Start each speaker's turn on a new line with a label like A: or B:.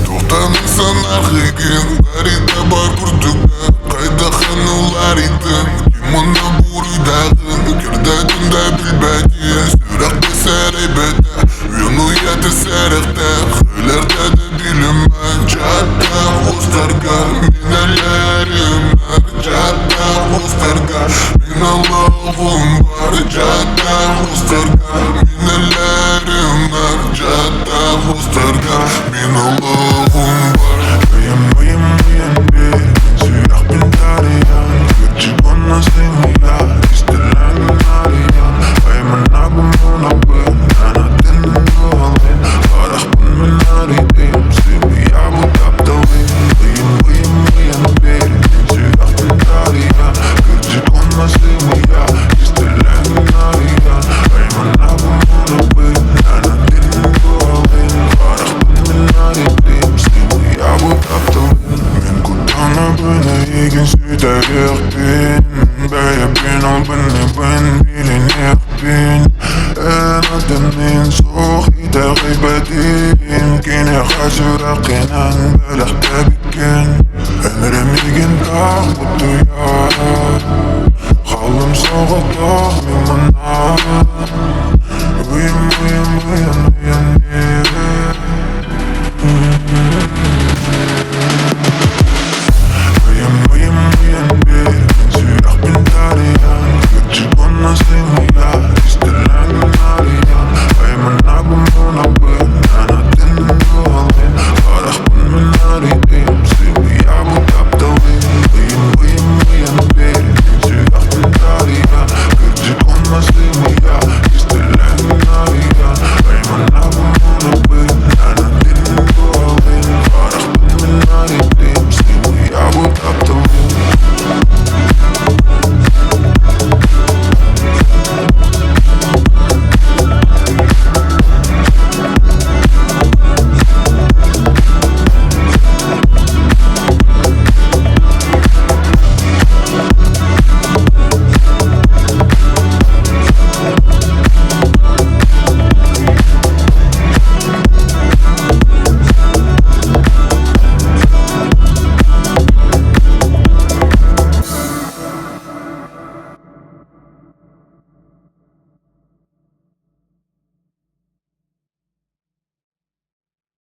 A: To'xtamaysan arxigin, barida bor burjuga qayda xanular idin, kim unda buridag'in, kirda tunda bilbadi, so'roqda saraybada, uyatı sarıqda, xöylarda da bilinman, jadda o'zlarga, minalarim var, jadda o'zlarga, min Allohim var, jadda o'zlarga, minalarim var, jadda o'zlarga, min Allohim var. Ik ben al ben bilinir bin أنا دمين صوخي تغيب دين كيني خاسر قنان بالحباب كان أنا رميقن تعبط يا خالم صغطاق من النار